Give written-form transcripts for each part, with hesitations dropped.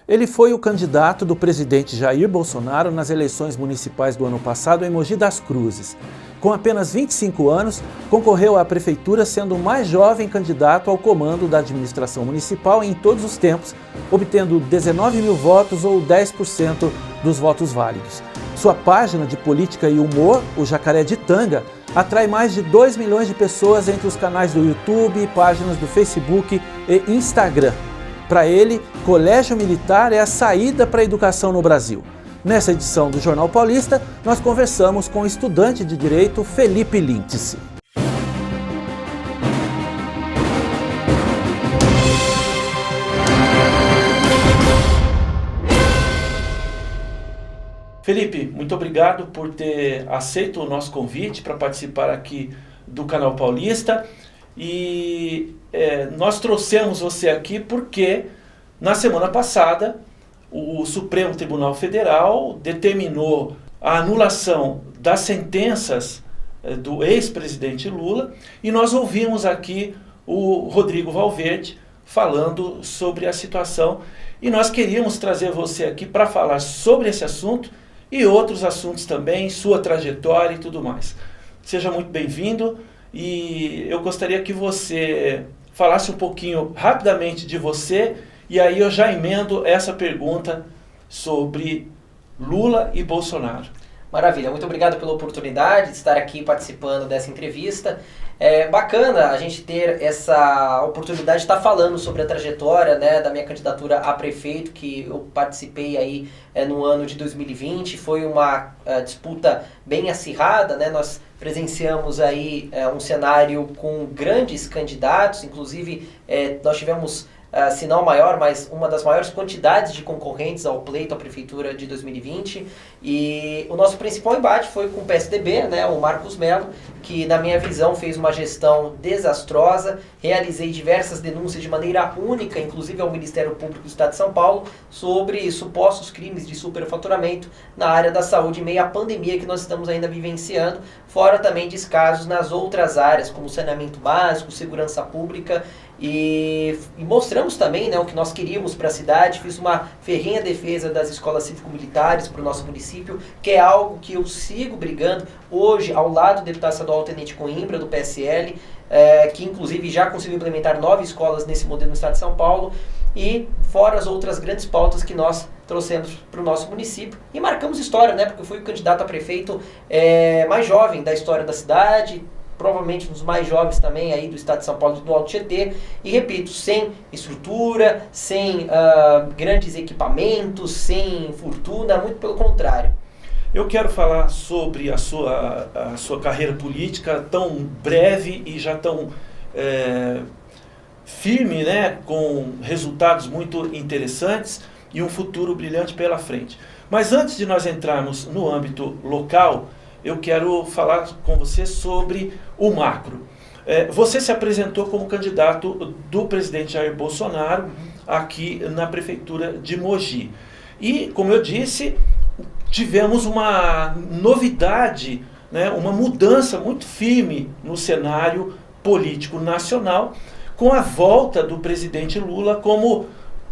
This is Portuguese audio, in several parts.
Ele foi o candidato do presidente Jair Bolsonaro nas eleições municipais do ano passado em Mogi das Cruzes. Com apenas 25 anos, concorreu à prefeitura sendo o mais jovem candidato ao comando da administração municipal em todos os tempos, obtendo 19 mil votos ou 10% dos votos válidos. Sua página de política e humor, o Jacaré de Tanga, atrai mais de 2 milhões de pessoas entre os canais do YouTube, páginas do Facebook e Instagram. Para ele, colégio militar é a saída para a educação no Brasil. Nessa edição do Jornal Paulista, nós conversamos com o estudante de Direito Felipe Lintz. Felipe, muito obrigado por ter aceito o nosso convite para participar aqui do Canal Paulista. E nós trouxemos você aqui porque na semana passada o Supremo Tribunal Federal determinou a anulação das sentenças do ex-presidente Lula e nós ouvimos aqui o Rodrigo Valverde falando sobre a situação e nós queríamos trazer você aqui para falar sobre esse assunto e outros assuntos também, sua trajetória e tudo mais. Seja muito bem-vindo. E eu gostaria que você falasse um pouquinho rapidamente de você e aí eu já emendo essa pergunta sobre Lula e Bolsonaro. Maravilha, muito obrigado pela oportunidade de estar aqui participando dessa entrevista. É bacana a gente ter essa oportunidade de estar falando sobre a trajetória, né, da minha candidatura a prefeito, que eu participei aí no ano de 2020. Foi uma disputa bem acirrada, né? Nós presenciamos aí um cenário com grandes candidatos, inclusive nós tivemos, se não a maior, mas uma das maiores quantidades de concorrentes ao pleito à prefeitura de 2020. E o nosso principal embate foi com o PSDB, né, o Marcos Mello, que na minha visão fez uma gestão desastrosa. Realizei diversas denúncias de maneira única, inclusive ao Ministério Público do Estado de São Paulo, sobre supostos crimes de superfaturamento na área da saúde em meio à pandemia que nós estamos ainda vivenciando, fora também descasos nas outras áreas, como saneamento básico, segurança pública. E mostramos também, né, o que nós queríamos para a cidade. Fiz uma ferrenha defesa das escolas cívico-militares para o nosso município, que é algo que eu sigo brigando hoje ao lado do deputado estadual Tenente Coimbra, do PSL, que inclusive já conseguiu implementar 9 escolas nesse modelo no estado de São Paulo, e fora as outras grandes pautas que nós trouxemos para o nosso município. E marcamos história, né, porque eu fui o candidato a prefeito mais jovem da história da cidade, provavelmente um dos mais jovens também aí do estado de São Paulo, do Alto Tietê, e repito, sem estrutura, sem grandes equipamentos, sem fortuna, muito pelo contrário. Eu quero falar sobre a sua carreira política tão breve e já tão firme, né, com resultados muito interessantes e um futuro brilhante pela frente. Mas antes de nós entrarmos no âmbito local, eu quero falar com você sobre o macro. Você se apresentou como candidato do presidente Jair Bolsonaro aqui na prefeitura de Mogi. E, como eu disse, tivemos uma novidade, né, uma mudança muito firme no cenário político nacional, com a volta do presidente Lula como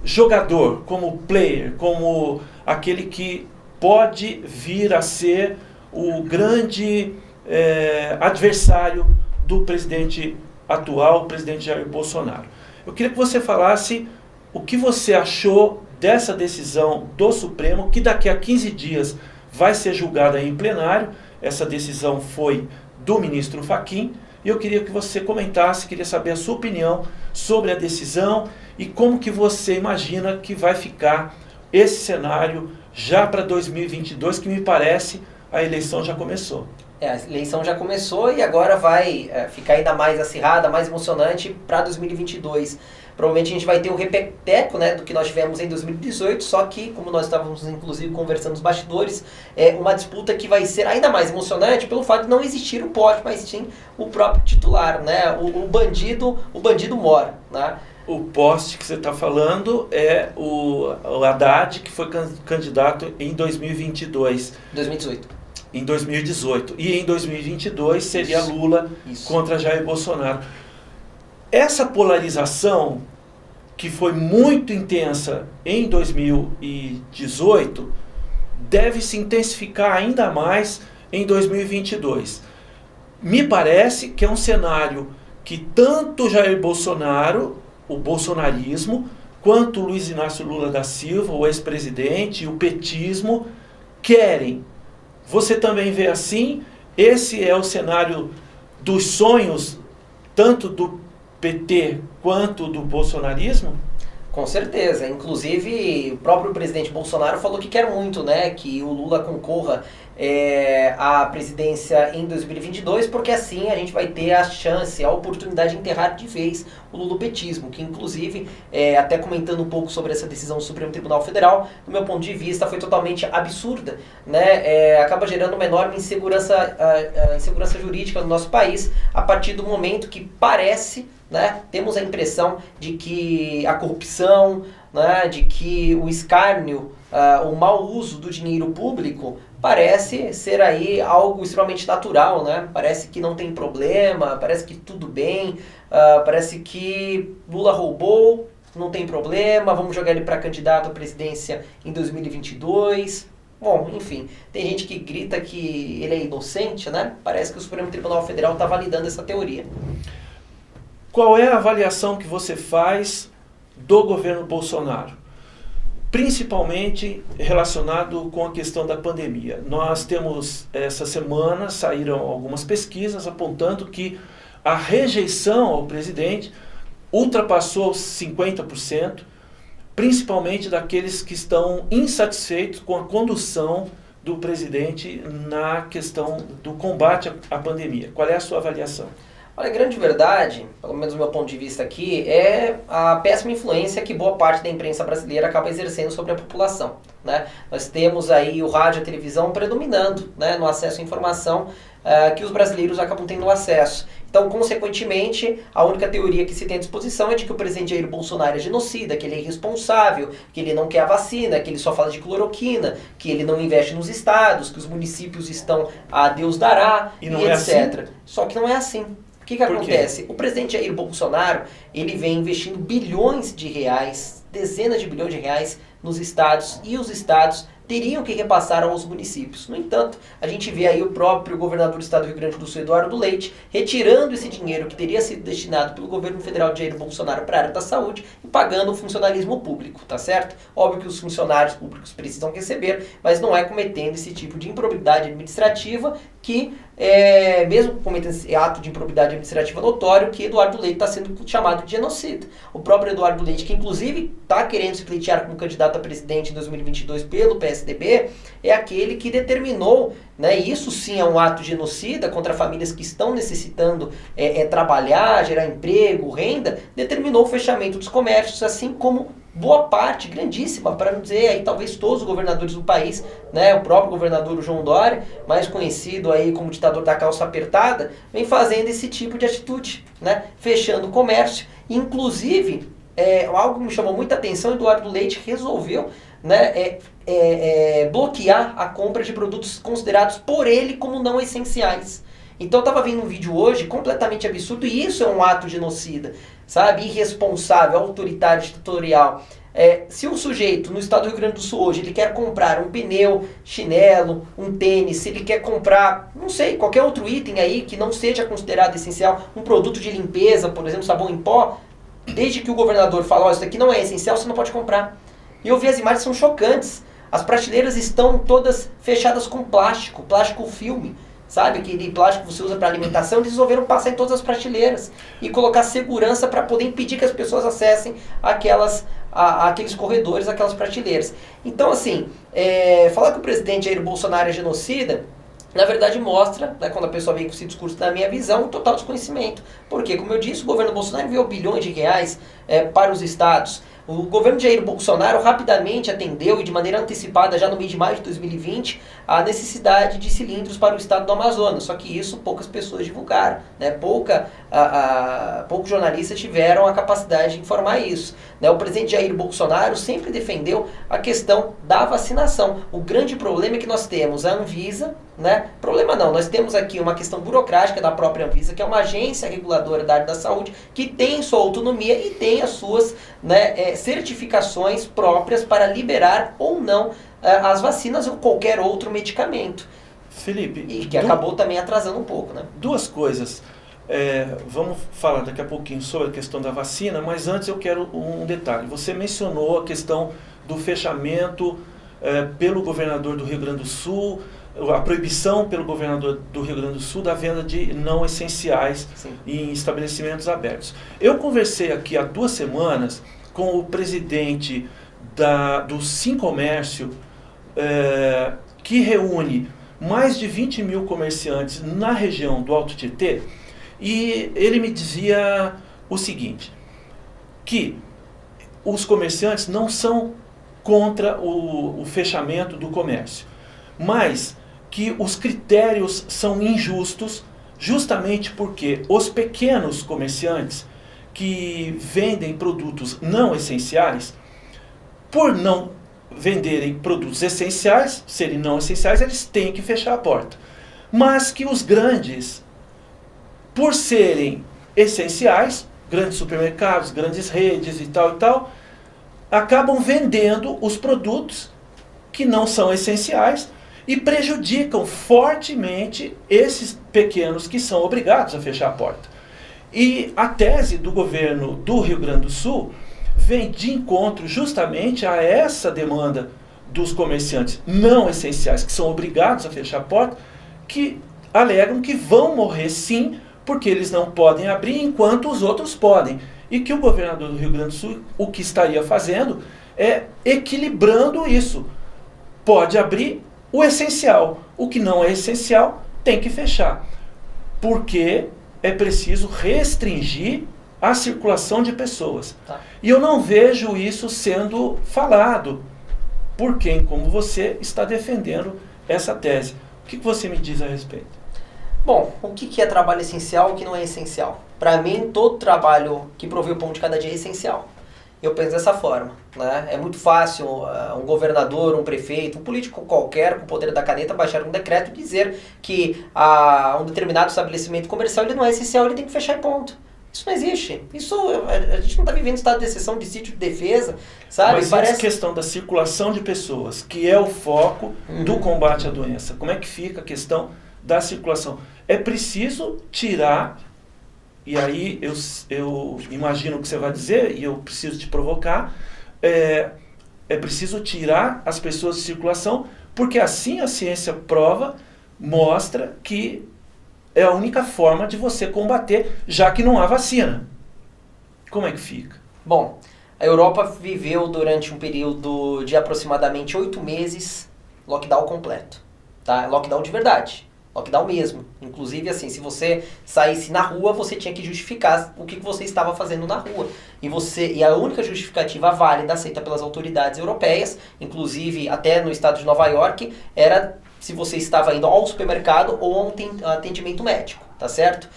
jogador, como player, como aquele que pode vir a ser o grande adversário do presidente atual, o presidente Jair Bolsonaro. Eu queria que você falasse o que você achou dessa decisão do Supremo, que daqui a 15 dias vai ser julgada em plenário. Essa decisão foi do ministro Fachin, e eu queria que você comentasse, queria saber a sua opinião sobre a decisão e como que você imagina que vai ficar esse cenário já para 2022, que me parece a eleição já começou. A eleição já começou e agora vai ficar ainda mais acirrada, mais emocionante para 2022. Provavelmente a gente vai ter um repeteco, né, do que nós tivemos em 2018, só que, como nós estávamos inclusive conversando nos bastidores, é uma disputa que vai ser ainda mais emocionante pelo fato de não existir o pódio, mas sim o próprio titular, né, o bandido mora, né. O poste que você está falando é o Haddad, que foi candidato em 2022. 2018. Em 2018. E em 2022 seria Lula contra Jair Bolsonaro. Essa polarização que foi muito intensa em 2018, deve se intensificar ainda mais em 2022. Me parece que é um cenário que tanto Jair Bolsonaro, o bolsonarismo, quanto Luiz Inácio Lula da Silva, o ex-presidente, e o petismo, querem. Você também vê assim? Esse é o cenário dos sonhos, tanto do PT quanto do bolsonarismo? Com certeza. Inclusive, o próprio presidente Bolsonaro falou que quer muito, né, que o Lula concorra à presidência em 2022, porque assim a gente vai ter a chance, a oportunidade de enterrar de vez o lulopetismo, que inclusive, até comentando um pouco sobre essa decisão do Supremo Tribunal Federal, do meu ponto de vista foi totalmente absurda, né, acaba gerando uma enorme insegurança jurídica no nosso país, a partir do momento que parece, né, temos a impressão de que a corrupção, né, de que o escárnio, o mau uso do dinheiro público parece ser aí algo extremamente natural, né? Parece que não tem problema, parece que tudo bem, parece que Lula roubou, não tem problema, vamos jogar ele para candidato à presidência em 2022. Bom, enfim, tem gente que grita que ele é inocente, né? Parece que o Supremo Tribunal Federal está validando essa teoria. Qual é a avaliação que você faz do governo Bolsonaro? Principalmente relacionado com a questão da pandemia. Nós temos, essa semana, saíram algumas pesquisas apontando que a rejeição ao presidente ultrapassou os 50%, principalmente daqueles que estão insatisfeitos com a condução do presidente na questão do combate à pandemia. Qual é a sua avaliação? Olha, a grande verdade, pelo menos do meu ponto de vista aqui, é a péssima influência que boa parte da imprensa brasileira acaba exercendo sobre a população, né? Nós temos aí o rádio e a televisão predominando, né, no acesso à informação que os brasileiros acabam tendo acesso. Então, consequentemente, a única teoria que se tem à disposição é de que o presidente Jair Bolsonaro é genocida, que ele é irresponsável, que ele não quer a vacina, que ele só fala de cloroquina, que ele não investe nos estados, que os municípios estão a Deus dará, e não é etc. assim? Só que não é assim. O que acontece? O presidente Jair Bolsonaro, ele vem investindo bilhões de reais, dezenas de bilhões de reais nos estados, e os estados teriam que repassar aos municípios. No entanto, a gente vê aí o próprio governador do estado do Rio Grande do Sul, Eduardo Leite, retirando esse dinheiro que teria sido destinado pelo governo federal de Jair Bolsonaro para a área da saúde e pagando o funcionalismo público, tá certo? Óbvio que os funcionários públicos precisam receber, mas não é cometendo esse tipo de improbidade administrativa que, mesmo cometendo esse ato de improbidade administrativa notório, que Eduardo Leite está sendo chamado de genocida. O próprio Eduardo Leite, que inclusive está querendo se pleitear como candidato a presidente em 2022 pelo PSDB, é aquele que determinou, né, e isso sim é um ato genocida contra famílias que estão necessitando trabalhar, gerar emprego, renda, determinou o fechamento dos comércios, assim como boa parte, grandíssima, para não dizer aí talvez todos os governadores do país, né, o próprio governador João Dória, mais conhecido aí como ditador da calça apertada, vem fazendo esse tipo de atitude, né, fechando o comércio. Inclusive, algo que me chamou muita atenção, Eduardo Leite resolveu, né, bloquear a compra de produtos considerados por ele como não essenciais. Então eu estava vendo um vídeo hoje completamente absurdo, e isso é um ato genocida, sabe? Irresponsável, autoritário, ditatorial. Se um sujeito no estado do Rio Grande do Sul hoje ele quer comprar um pneu, chinelo, um tênis, se ele quer comprar, não sei, qualquer outro item aí que não seja considerado essencial, um produto de limpeza, por exemplo, sabão em pó, desde que o governador fala, ó, isso daqui não é essencial, você não pode comprar. E eu vi as imagens, são chocantes. As prateleiras estão todas fechadas com plástico filme. Sabe, aquele plástico que você usa para alimentação, eles resolveram passar em todas as prateleiras e colocar segurança para poder impedir que as pessoas acessem aqueles corredores, aquelas prateleiras. Então, assim, falar que o presidente Jair Bolsonaro é genocida, na verdade mostra, né, quando a pessoa vem com esse discurso, na minha visão, um total desconhecimento. Porque, como eu disse, o governo Bolsonaro enviou bilhões de reais para os estados. O governo de Jair Bolsonaro rapidamente atendeu, e de maneira antecipada, já no mês de maio de 2020, a necessidade de cilindros para o estado do Amazonas. Só que isso poucas pessoas divulgaram, né? Poucos jornalistas tiveram a capacidade de informar isso, né? O presidente Jair Bolsonaro sempre defendeu a questão da vacinação. O grande problema é que nós temos a Anvisa, né? Problema não, nós temos aqui uma questão burocrática da própria Anvisa, que é uma agência reguladora da área da saúde, que tem sua autonomia e tem as suas né, certificações próprias para liberar ou não as vacinas ou qualquer outro medicamento. Felipe... E que acabou também atrasando um pouco, né? Duas coisas. Vamos falar daqui a pouquinho sobre a questão da vacina, mas antes eu quero um detalhe. Você mencionou a questão do fechamento pelo governador do Rio Grande do Sul, a proibição pelo governador do Rio Grande do Sul da venda de não essenciais em estabelecimentos abertos. Eu conversei aqui há 2 semanas com o presidente do Sincomércio, que reúne mais de 20 mil comerciantes na região do Alto Tietê, e ele me dizia o seguinte, que os comerciantes não são contra o fechamento do comércio, mas que os critérios são injustos, justamente porque os pequenos comerciantes que vendem produtos não essenciais, por não venderem produtos essenciais, serem não essenciais, eles têm que fechar a porta. Mas que os grandes, por serem essenciais, grandes supermercados, grandes redes e tal, acabam vendendo os produtos que não são essenciais e prejudicam fortemente esses pequenos que são obrigados a fechar a porta. E a tese do governo do Rio Grande do Sul vem de encontro justamente a essa demanda dos comerciantes não essenciais, que são obrigados a fechar a porta, que alegam que vão morrer sim, porque eles não podem abrir enquanto os outros podem. E que o governador do Rio Grande do Sul, o que estaria fazendo é equilibrando isso. Pode abrir o essencial, o que não é essencial tem que fechar, porque é preciso restringir a circulação de pessoas. E eu não vejo isso sendo falado por quem, como você, está defendendo essa tese. O que você me diz a respeito? Bom, o que é trabalho essencial e o que não é essencial? Para mim, todo trabalho que provê o pão de cada dia é essencial. Eu penso dessa forma, né? É muito fácil um governador, um prefeito, um político qualquer com o poder da caneta baixar um decreto e dizer que um determinado estabelecimento comercial ele não é essencial, ele tem que fechar e ponto. Isso não existe. A gente não está vivendo estado de exceção, de sítio de defesa, sabe? Mas parece... a questão da circulação de pessoas, que é o foco do combate à doença. Como é que fica a questão da circulação? É preciso tirar, e aí eu imagino o que você vai dizer, e eu preciso te provocar, é preciso tirar as pessoas de circulação, porque assim a ciência mostra que é a única forma de você combater, já que não há vacina. Como é que fica? Bom, a Europa viveu durante um período de aproximadamente 8 meses lockdown completo. Tá? Lockdown de verdade. Lockdown mesmo. Inclusive, assim, se você saísse na rua, você tinha que justificar o que você estava fazendo na rua. E a única justificativa válida aceita pelas autoridades europeias, inclusive até no estado de Nova York, era se você estava indo ao supermercado ou a um atendimento médico, tá certo?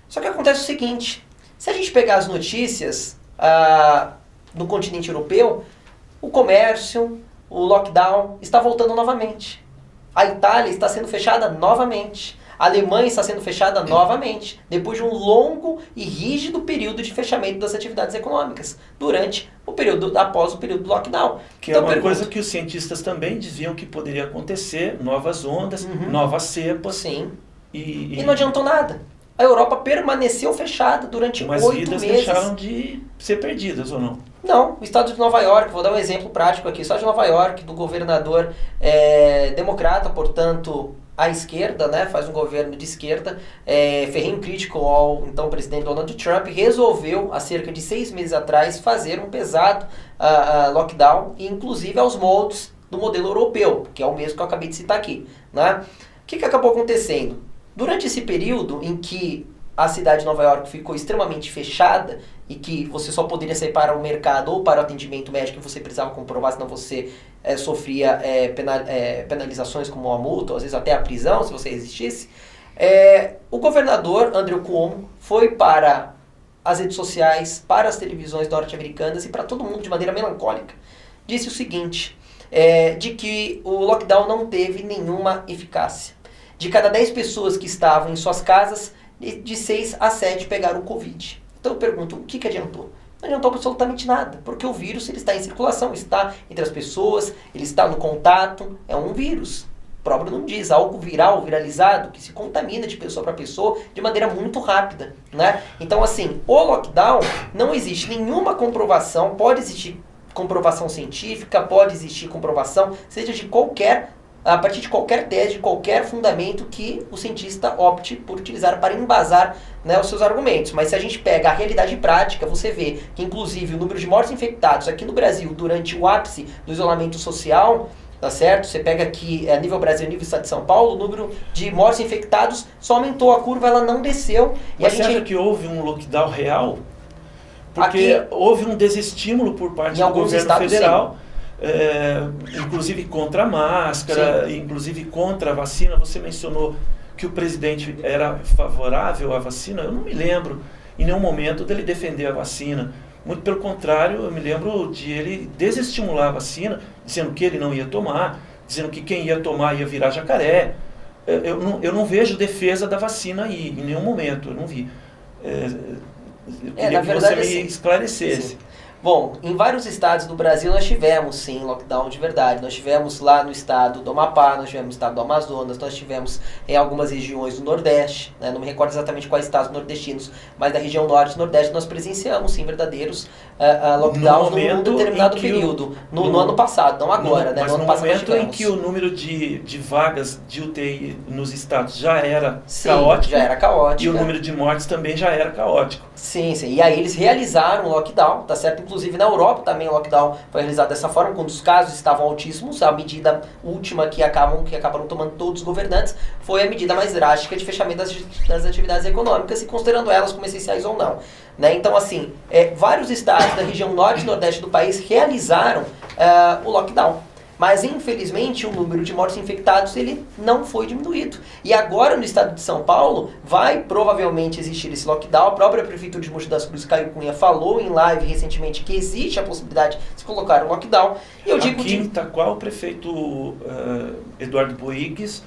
Só que acontece o seguinte, se a gente pegar as notícias no continente europeu, o comércio, o lockdown está voltando novamente. A Itália está sendo fechada novamente. A Alemanha está sendo fechada novamente, depois de um longo e rígido período de fechamento das atividades econômicas, após o período do lockdown. Que então, é uma coisa que os cientistas também diziam que poderia acontecer, novas ondas, novas cepas. Sim. E não adiantou nada. A Europa permaneceu fechada durante 8 meses. Mas vidas deixaram de ser perdidas, ou não? Não, o estado de Nova York, vou dar um exemplo prático aqui, o estado de Nova York, do governador democrata, portanto, à esquerda, né, faz um governo de esquerda, ferrenho crítico ao então presidente Donald Trump, resolveu, há cerca de 6 meses atrás, fazer um pesado lockdown, inclusive aos moldes do modelo europeu, que é o mesmo que eu acabei de citar aqui. Né? O que acabou acontecendo? Durante esse período em que a cidade de Nova York ficou extremamente fechada e que você só poderia sair para o mercado ou para o atendimento médico que você precisava comprovar, senão você sofria penalizações como a multa, ou às vezes até a prisão, se você resistisse, o governador Andrew Cuomo foi para as redes sociais, para as televisões norte-americanas e para todo mundo de maneira melancólica. Disse o seguinte, de que o lockdown não teve nenhuma eficácia. De cada 10 pessoas que estavam em suas casas, de 6 a 7 pegaram o Covid. Então eu pergunto, o que adiantou? não adiantou absolutamente nada, porque o vírus ele está em circulação, está entre as pessoas, ele está no contato, é um vírus. O próprio nome diz, algo viral, viralizado, que se contamina de pessoa para pessoa de maneira muito rápida, né? Então, assim, o lockdown, não existe nenhuma comprovação, pode existir comprovação científica, pode existir comprovação, seja de qualquer, a partir de qualquer tese, de qualquer fundamento que o cientista opte por utilizar para embasar, né, os seus argumentos. Mas se a gente pega a realidade prática, você vê que, inclusive, o número de mortos infectados aqui no Brasil durante o ápice do isolamento social, tá certo? Você pega aqui, a nível Brasil, nível Estado de São Paulo, o número de mortos infectados só aumentou, a curva ela não desceu. E Mas você acha que houve um lockdown real? Porque aqui, houve um desestímulo por parte do governo federal, inclusive contra a máscara, sim, inclusive contra a vacina. Você mencionou que o presidente era favorável à vacina. Eu não me lembro em nenhum momento dele defender a vacina. Muito pelo contrário, eu me lembro de ele desestimular a vacina, dizendo que ele não ia tomar, dizendo que quem ia tomar ia virar jacaré. Eu não vejo defesa da vacina aí, em nenhum momento, eu não vi. Eu queria que você me esclarecesse. Sim. Bom, em vários estados do Brasil nós tivemos, sim, lockdown de verdade. Nós tivemos lá no estado do Amapá, nós tivemos no estado do Amazonas, nós tivemos em algumas regiões do Nordeste, né? Não me recordo exatamente quais estados nordestinos, mas da região Norte e Nordeste nós presenciamos, sim, verdadeiros lockdowns num determinado período. No ano passado, não agora, né? Mas no momento em que o número de vagas de UTI nos estados já era caótico, já era caótico, e o número de mortes também já era caótico. Sim, sim. E aí eles realizaram o lockdown, tá certo? Inclusive na Europa também o lockdown foi realizado dessa forma, quando os casos estavam altíssimos. A medida última que acabaram tomando todos os governantes foi a medida mais drástica de fechamento das atividades econômicas, e considerando elas como essenciais ou não. Né? Então, assim, vários estados da região norte e nordeste do país realizaram o lockdown. Mas, infelizmente, o número de mortos infectados ele não foi diminuído. E agora, no estado de São Paulo, vai provavelmente existir esse lockdown. A própria Prefeitura de Mogi das Cruzes, Caio Cunha, falou em live recentemente que existe a possibilidade de se colocar um lockdown. E eu digo aqui em Itaquá, o prefeito Eduardo Boigues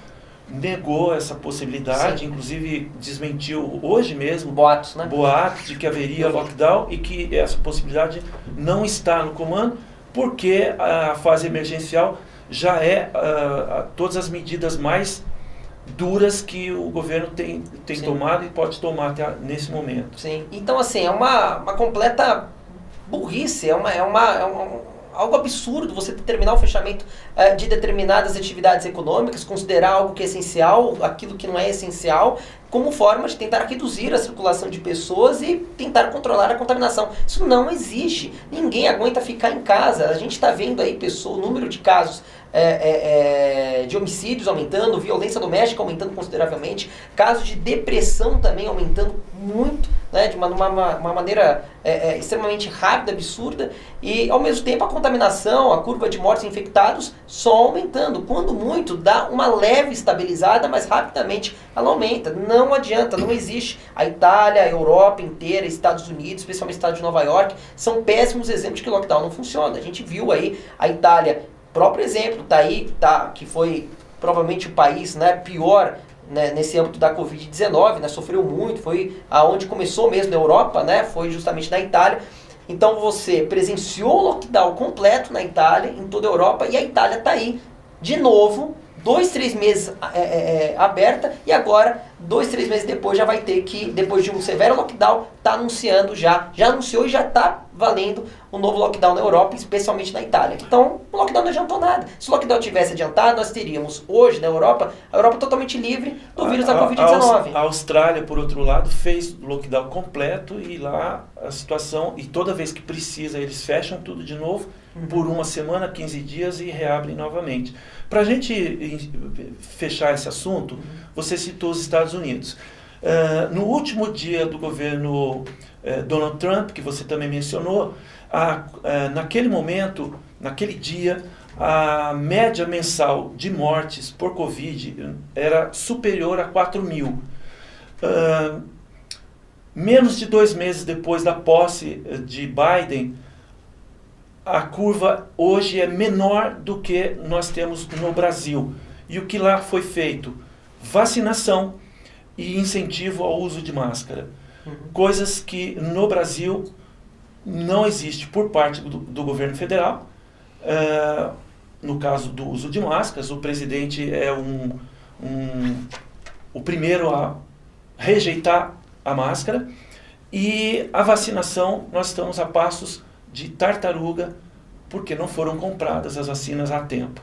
negou essa possibilidade, sim, inclusive desmentiu hoje mesmo boatos, né? Boatos de que haveria lockdown e que essa possibilidade não está no comando, porque a fase emergencial já todas as medidas mais duras que o governo tem tomado e pode tomar até nesse momento. Sim, então assim, é uma completa burrice, algo absurdo você determinar o fechamento de determinadas atividades econômicas, considerar algo que é essencial, aquilo que não é essencial, como forma de tentar reduzir a circulação de pessoas e tentar controlar a contaminação. Isso não existe. Ninguém aguenta ficar em casa. A gente está vendo aí o número de casos de homicídios aumentando, violência doméstica aumentando consideravelmente, casos de depressão também aumentando muito, né, de uma maneira extremamente rápida, absurda, e ao mesmo tempo a contaminação, a curva de mortes e infectados só aumentando. Quando muito, dá uma leve estabilizada, mas rapidamente ela aumenta. Não adianta, não existe. A Itália, a Europa inteira, Estados Unidos, especialmente o estado de Nova York, são péssimos exemplos de que o lockdown não funciona. A gente viu aí a Itália, próprio exemplo, que foi provavelmente o país, né, pior, né, nesse âmbito da Covid-19, né, sofreu muito, foi aonde começou mesmo na Europa, né, foi justamente na Itália. Então você presenciou o lockdown completo na Itália, em toda a Europa, e a Itália está aí de novo, 2-3 meses aberta, e agora, 2-3 meses depois, já vai ter que, depois de um severo lockdown, está anunciando já anunciou e já está valendo um novo lockdown na Europa, especialmente na Itália. Então, o lockdown não adiantou nada. Se o lockdown tivesse adiantado, nós teríamos hoje na Europa, a Europa totalmente livre do vírus da Covid-19. A Austrália, por outro lado, fez lockdown completo, e lá a situação, e toda vez que precisa, eles fecham tudo de novo, por uma semana, 15 dias, e reabrem novamente. Para a gente fechar esse assunto, você citou os Estados Unidos. No último dia do governo Donald Trump, que você também mencionou, naquele momento, naquele dia, a média mensal de mortes por Covid era superior a 4.000. Menos de 2 meses depois da posse de Biden, a curva hoje é menor do que nós temos no Brasil. E o que lá foi feito? Vacinação e incentivo ao uso de máscara. Coisas que no Brasil não existe por parte do governo federal. No caso do uso de máscaras, o presidente é o primeiro a rejeitar a máscara, e a vacinação, nós estamos a passos de tartaruga, porque não foram compradas as vacinas a tempo.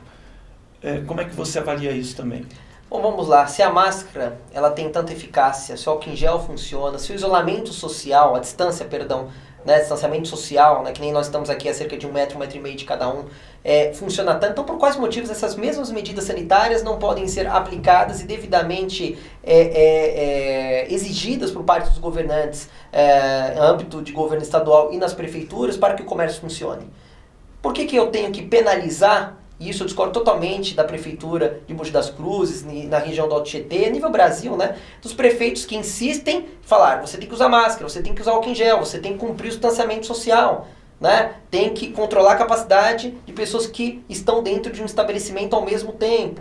Como é que você avalia isso também? Bom, vamos lá. Se a máscara ela tem tanta eficácia, se o álcool em gel funciona, se o isolamento social, a distância, perdão, né, distanciamento social, né, que nem nós estamos aqui a cerca de 1 metro, 1,5 metro de cada um, funciona tanto. Então, por quais motivos essas mesmas medidas sanitárias não podem ser aplicadas e devidamente exigidas por parte dos governantes, em âmbito de governo estadual e nas prefeituras, para que o comércio funcione? Por que eu tenho que penalizar? E isso eu discordo totalmente da prefeitura de Mogi das Cruzes, na região do Alto Tietê, a nível Brasil, né? Dos prefeitos que insistem em falar, você tem que usar máscara, você tem que usar álcool em gel, você tem que cumprir o distanciamento social, né? Tem que controlar a capacidade de pessoas que estão dentro de um estabelecimento ao mesmo tempo.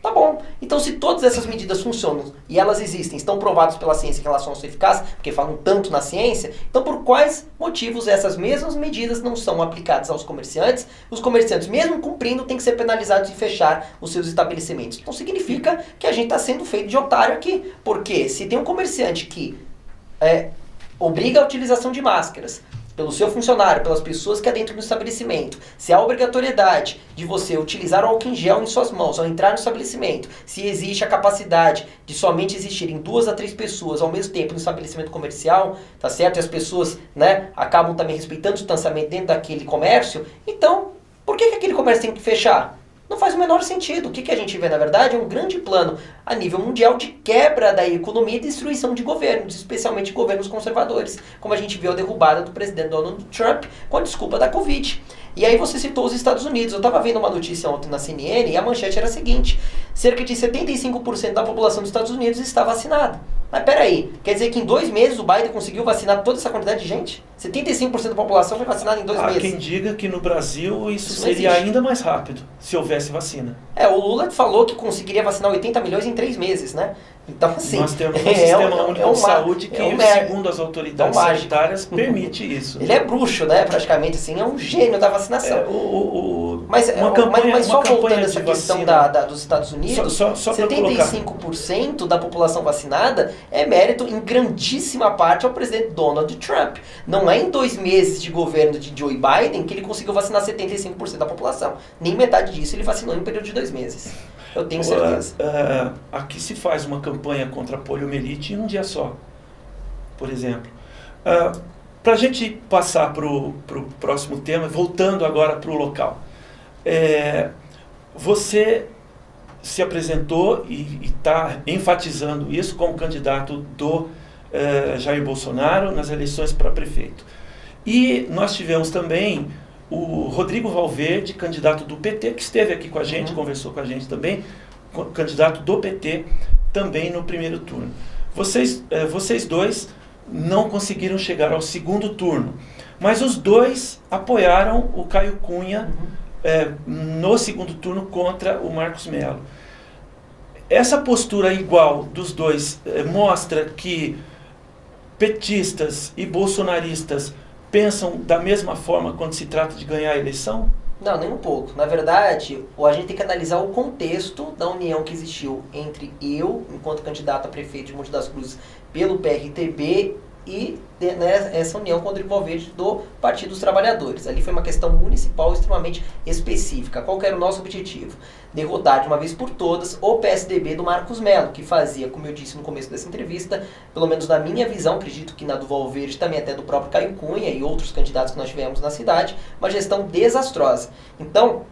Tá bom. Então, se todas essas medidas funcionam e elas existem, estão provadas pela ciência em relação à sua eficácia, porque falam tanto na ciência, então por quais motivos essas mesmas medidas não são aplicadas aos comerciantes? Os comerciantes, mesmo cumprindo, têm que ser penalizados e fechar os seus estabelecimentos. Então significa que a gente está sendo feito de otário aqui. Porque se tem um comerciante que obriga a utilização de máscaras pelo seu funcionário, pelas pessoas que há dentro do estabelecimento, se há obrigatoriedade de você utilizar o álcool em gel em suas mãos ao entrar no estabelecimento, se existe a capacidade de somente existirem 2 a 3 pessoas ao mesmo tempo no estabelecimento comercial, tá certo? E as pessoas, né, acabam também respeitando o distanciamento dentro daquele comércio, então, por que aquele comércio tem que fechar? Não faz o menor sentido. O que a gente vê, na verdade, é um grande plano a nível mundial de quebra da economia e destruição de governos, especialmente governos conservadores, como a gente viu a derrubada do presidente Donald Trump com a desculpa da Covid. E aí você citou os Estados Unidos. Eu estava vendo uma notícia ontem na CNN e a manchete era a seguinte: cerca de 75% da população dos Estados Unidos está vacinada. Mas peraí, quer dizer que em 2 meses o Biden conseguiu vacinar toda essa quantidade de gente? 75% da população foi vacinada em 2 meses. Há quem diga que no Brasil isso seria ainda mais rápido, se houvesse vacina. O Lula falou que conseguiria vacinar 80 milhões em 3 meses, né? Então, assim... Nós temos um sistema único de saúde que, segundo as autoridades sanitárias, permite isso. Ele é bruxo, né? Praticamente, assim, é um gênio da vacinação. Mas só voltando a essa questão dos Estados Unidos, só 75% da população vacinada é mérito, em grandíssima parte, ao presidente Donald Trump. Não é em 2 meses de governo de Joe Biden que ele conseguiu vacinar 75% da população. Nem metade disso ele vacinou em um período de 2 meses. Eu tenho certeza. Aqui se faz uma campanha contra a poliomielite em um dia só, por exemplo. Para a gente passar para o próximo tema, voltando agora para o local. Você se apresentou e está enfatizando isso como candidato do Jair Bolsonaro nas eleições para prefeito. E nós tivemos também o Rodrigo Valverde, candidato do PT, que esteve aqui com a gente, conversou com a gente também, candidato do PT, também no primeiro turno. Vocês dois não conseguiram chegar ao segundo turno, mas os dois apoiaram o Caio Cunha no segundo turno contra o Marcos Mello. Essa postura igual dos dois mostra que petistas e bolsonaristas pensam da mesma forma quando se trata de ganhar a eleição? Não, nem um pouco. Na verdade, a gente tem que analisar o contexto da união que existiu entre eu, enquanto candidato a prefeito de Mogi das Cruzes, pelo PRTB, e essa união com o Rodrigo Valverde do Partido dos Trabalhadores. Ali foi uma questão municipal extremamente específica. Qual que era o nosso objetivo? Derrotar de uma vez por todas o PSDB do Marcos Mello, que fazia, como eu disse no começo dessa entrevista, pelo menos na minha visão, acredito que na do Valverde, também até do próprio Caio Cunha e outros candidatos que nós tivemos na cidade, uma gestão desastrosa. Então,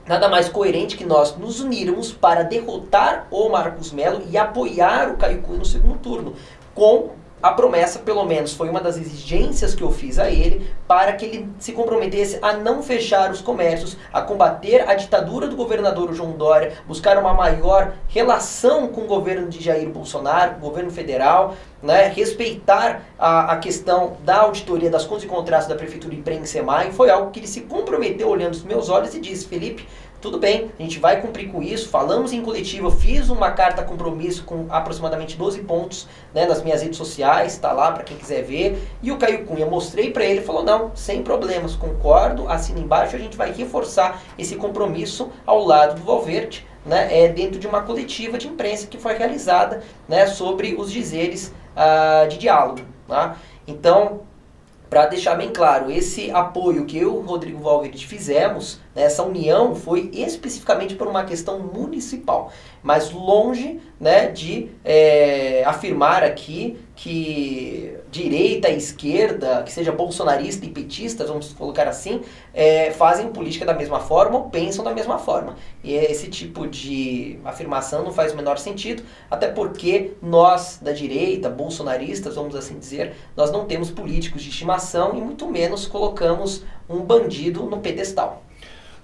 nada mais coerente que nós nos unirmos para derrotar o Marcos Mello e apoiar o Caio Cunha no segundo turno, com a promessa, pelo menos, foi uma das exigências que eu fiz a ele, para que ele se comprometesse a não fechar os comércios, a combater a ditadura do governador João Dória, buscar uma maior relação com o governo de Jair Bolsonaro, com o governo federal, né, respeitar a questão da auditoria das contas e contratos da Prefeitura e Prensema, e foi algo que ele se comprometeu olhando nos meus olhos e disse: Felipe, tudo bem, a gente vai cumprir com isso, falamos em coletivo, eu fiz uma carta compromisso com aproximadamente 12 pontos, né, nas minhas redes sociais, tá lá para quem quiser ver, e o Caio Cunha, mostrei para ele, falou, não, sem problemas, concordo, assina embaixo, a gente vai reforçar esse compromisso ao lado do Valverde, né, dentro de uma coletiva de imprensa que foi realizada, né, sobre os dizeres de diálogo. Tá? Então, para deixar bem claro, esse apoio que eu e o Rodrigo Valverde fizemos, né, essa união foi especificamente por uma questão municipal, mas longe, né, de afirmar aqui que direita e esquerda, que seja bolsonarista e petista, vamos colocar assim, fazem política da mesma forma ou pensam da mesma forma. E esse tipo de afirmação não faz o menor sentido, até porque nós da direita, bolsonaristas, vamos assim dizer, nós não temos políticos de estimação e muito menos colocamos um bandido no pedestal.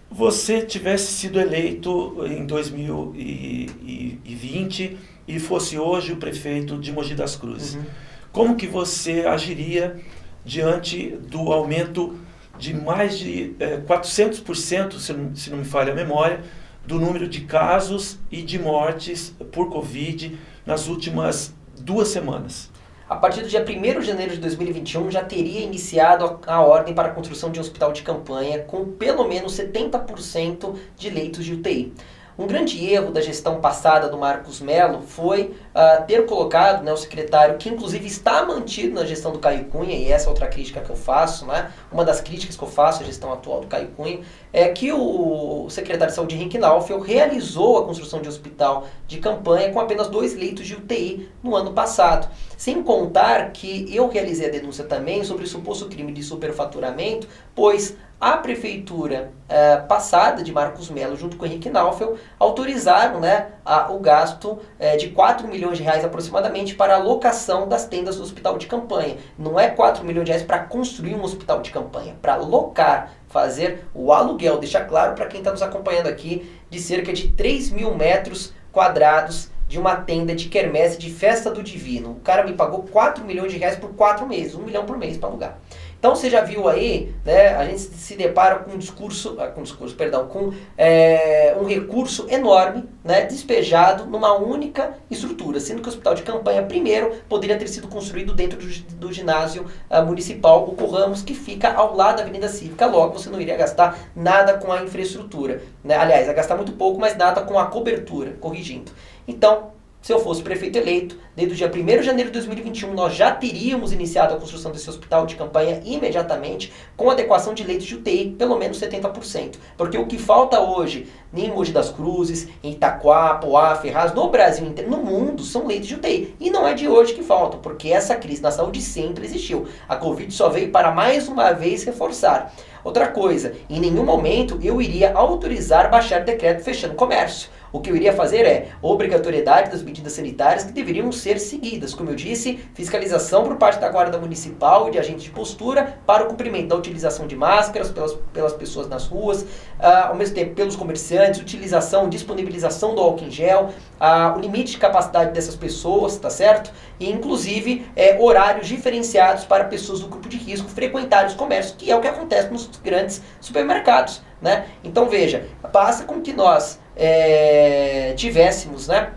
Você tivesse sido eleito em 2020 e fosse hoje o prefeito de Mogi das Cruzes, como que você agiria diante do aumento de mais de 400%, se não me falha a memória, do número de casos e de mortes por Covid nas últimas 2 semanas? A partir do dia 1º de janeiro de 2021, já teria iniciado a ordem para a construção de um hospital de campanha com pelo menos 70% de leitos de UTI. Um grande erro da gestão passada do Marcos Mello foi ter colocado, né, o secretário, que inclusive está mantido na gestão do Caio Cunha, e essa é outra crítica que eu faço, né, uma das críticas que eu faço à gestão atual do Caio Cunha, é que o secretário de Saúde, Henrique Naufel, realizou a construção de hospital de campanha com apenas 2 leitos de UTI no ano passado. Sem contar que eu realizei a denúncia também sobre o suposto crime de superfaturamento, pois a prefeitura passada de Marcos Mello, junto com o Henrique Naufel, autorizaram, né, o gasto de 4 milhões de reais aproximadamente para a locação das tendas do hospital de campanha. Não é 4 milhões de reais para construir um hospital de campanha, para locar, fazer o aluguel, deixar claro para quem está nos acompanhando aqui, de cerca de 3 mil metros quadrados de uma tenda de quermesse de festa do divino. O cara me pagou 4 milhões de reais por 4 meses, 1 milhão por mês para alugar. Então você já viu aí, né, a gente se depara com um recurso enorme, né, despejado numa única estrutura, sendo que o hospital de campanha primeiro poderia ter sido construído dentro do ginásio municipal Hugo Ramos, que fica ao lado da Avenida Cívica. Logo, você não iria gastar nada com a infraestrutura, né? Aliás, ia gastar muito pouco, mas nada com a cobertura, corrigindo. Então, se eu fosse prefeito eleito, desde o dia 1º de janeiro de 2021, nós já teríamos iniciado a construção desse hospital de campanha imediatamente, com adequação de leitos de UTI, pelo menos 70%. Porque o que falta hoje, em Mogi das Cruzes, em Itaquá, Poá, Ferraz, no Brasil inteiro, no mundo, são leitos de UTI. E não é de hoje que faltam, porque essa crise na saúde sempre existiu. A Covid só veio para, mais uma vez, reforçar. Outra coisa, em nenhum momento eu iria autorizar baixar decreto fechando o comércio. O que eu iria fazer é obrigatoriedade das medidas sanitárias que deveriam ser seguidas. Como eu disse, fiscalização por parte da Guarda Municipal e de agentes de postura para o cumprimento da utilização de máscaras pelas pessoas nas ruas, ao mesmo tempo pelos comerciantes, utilização, disponibilização do álcool em gel, o limite de capacidade dessas pessoas, tá certo? E inclusive horários diferenciados para pessoas do grupo de risco frequentarem os comércios, que é o que acontece nos grandes supermercados, né? Então veja, basta com que nós tivéssemos, né,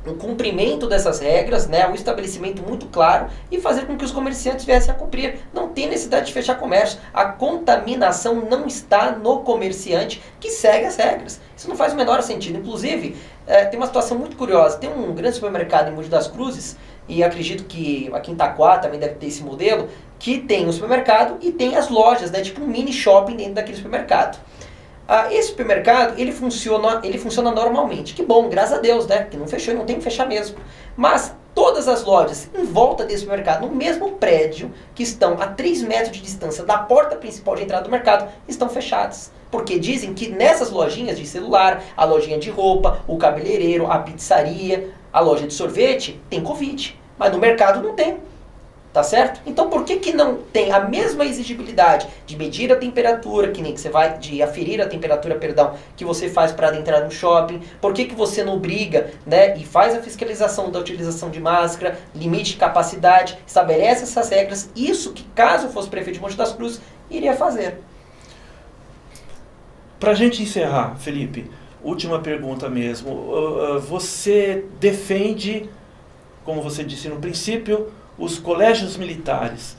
um cumprimento dessas regras, né, um estabelecimento muito claro e fazer com que os comerciantes viessem a cumprir. Não tem necessidade de fechar comércio. A contaminação não está no comerciante que segue as regras. Isso não faz o menor sentido. Inclusive, tem uma situação muito curiosa. Tem um grande supermercado em Mogi das Cruzes, e acredito que aqui em Itaquá também deve ter esse modelo, que tem o supermercado e tem as lojas, né, tipo um mini shopping dentro daquele supermercado. Esse supermercado, ele funciona normalmente. Que bom, graças a Deus, né? Que não fechou e não tem que fechar mesmo. Mas todas as lojas em volta desse supermercado, no mesmo prédio, que estão a 3 metros de distância da porta principal de entrada do mercado, estão fechadas. Porque dizem que nessas lojinhas de celular, a lojinha de roupa, o cabeleireiro, a pizzaria, a loja de sorvete, tem Covid. Mas no mercado não tem. Tá certo? Então por que não tem a mesma exigibilidade de medir a temperatura, que nem que você vai, de aferir a temperatura, perdão, que você faz para entrar no shopping? Por que você não obriga, né, e faz a fiscalização da utilização de máscara, limite de capacidade, estabelece essas regras? Isso que, caso fosse prefeito de Mogi das Cruzes, iria fazer. Para a gente encerrar, Felipe, última pergunta mesmo. Você defende, como você disse no princípio, os colégios militares.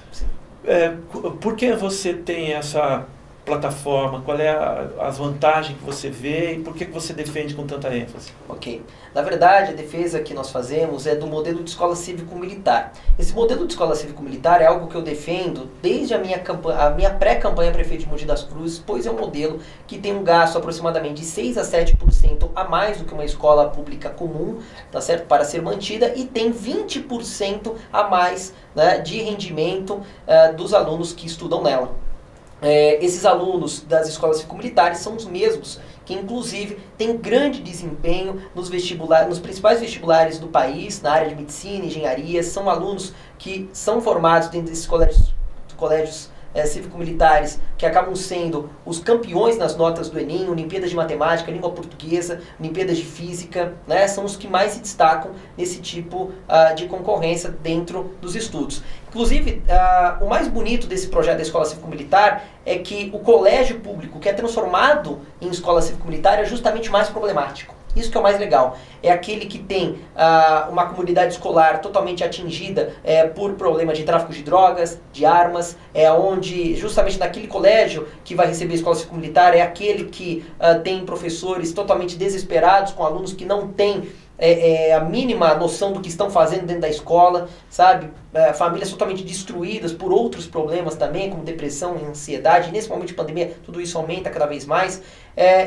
Por que você tem essa plataforma? Qual é as vantagens que você vê e por que você defende com tanta ênfase? Ok. Na verdade, a defesa que nós fazemos é do modelo de escola cívico-militar. Esse modelo de escola cívico-militar é algo que eu defendo desde a minha pré-campanha prefeito de Mogi das Cruzes, pois é um modelo que tem um gasto aproximadamente de 6 a 7% a mais do que uma escola pública comum, tá certo? Para ser mantida, e tem 20% a mais, né, de rendimento dos alunos que estudam nela. Esses alunos das escolas cívico-militares são os mesmos que, inclusive, têm grande desempenho nos principais vestibulares do país, na área de medicina, engenharia. São alunos que são formados dentro desses colégios cívico-militares, que acabam sendo os campeões nas notas do Enem, Olimpíadas de Matemática, Língua Portuguesa, Olimpíadas de Física, né? São os que mais se destacam nesse tipo de concorrência dentro dos estudos. Inclusive, o mais bonito desse projeto da Escola Cívico-Militar é que o colégio público, que é transformado em escola cívico-militar, é justamente o mais problemático. Isso que é o mais legal. É aquele que tem uma comunidade escolar totalmente atingida por problemas de tráfico de drogas, de armas, onde justamente naquele colégio que vai receber a escola cívico-militar é aquele que tem professores totalmente desesperados, com alunos que não têm a mínima noção do que estão fazendo dentro da escola, sabe? Famílias totalmente destruídas por outros problemas também, como depressão e ansiedade. Nesse momento de pandemia, tudo isso aumenta cada vez mais.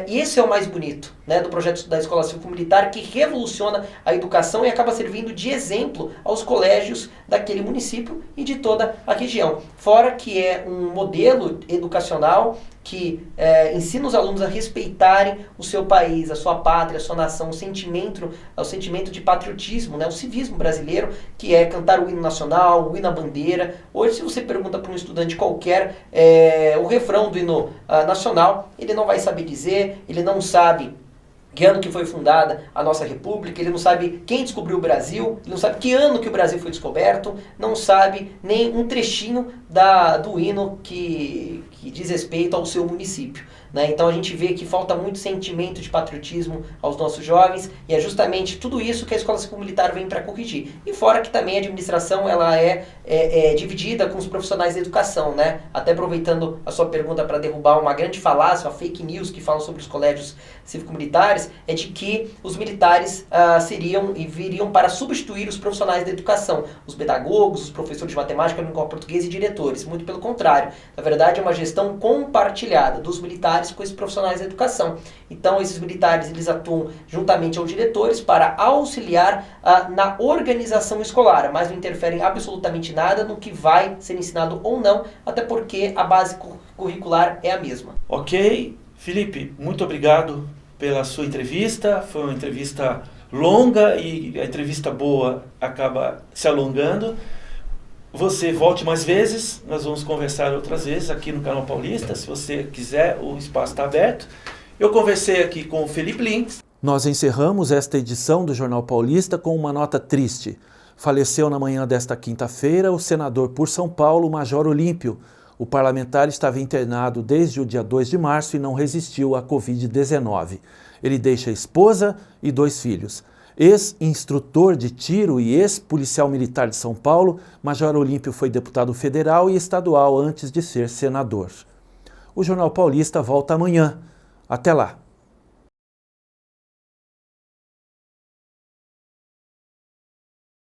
E esse é o mais bonito, né, do projeto da Escola Cívico-Militar, que revoluciona a educação e acaba servindo de exemplo aos colégios daquele município e de toda a região. Fora que é um modelo educacional que ensina os alunos a respeitarem o seu país, a sua pátria, a sua nação, o sentimento de patriotismo, né, o civismo brasileiro, que é cantar o hino nacional, o hino à bandeira. Hoje, se você pergunta para um estudante qualquer o refrão do hino nacional, ele não vai saber dizer, ele não sabe que ano que foi fundada a nossa república, ele não sabe quem descobriu o Brasil, ele não sabe que ano que o Brasil foi descoberto, não sabe nem um trechinho do hino que diz respeito ao seu município, né? Então a gente vê que falta muito sentimento de patriotismo aos nossos jovens, e é justamente tudo isso que a Escola Cívico-Militar vem para corrigir. E fora que também a administração ela é dividida com os profissionais da educação, né? Até aproveitando a sua pergunta para derrubar uma grande falácia, uma fake news que falam sobre os colégios cívico-militares, é de que os militares seriam e viriam para substituir os profissionais da educação, os pedagogos, os professores de matemática, língua portuguesa e diretores. Muito pelo contrário. Na verdade, é uma gestão compartilhada dos militares com esses profissionais da educação. Então, esses militares eles atuam juntamente aos diretores para auxiliar na organização escolar, mas não interferem absolutamente nada no que vai ser ensinado ou não, até porque a base curricular é a mesma. Ok. Felipe, muito obrigado pela sua entrevista. Foi uma entrevista longa e a entrevista boa acaba se alongando. Você volte mais vezes, nós vamos conversar outras vezes aqui no Canal Paulista. Se você quiser, o espaço está aberto. Eu conversei aqui com o Felipe Lins. Nós encerramos esta edição do Jornal Paulista com uma nota triste. Faleceu na manhã desta quinta-feira o senador por São Paulo, Major Olímpio. O parlamentar estava internado desde o dia 2 de março e não resistiu à Covid-19. Ele deixa a esposa e 2 filhos. Ex-instrutor de tiro e ex-policial militar de São Paulo, Major Olímpio foi deputado federal e estadual antes de ser senador. O Jornal Paulista volta amanhã. Até lá!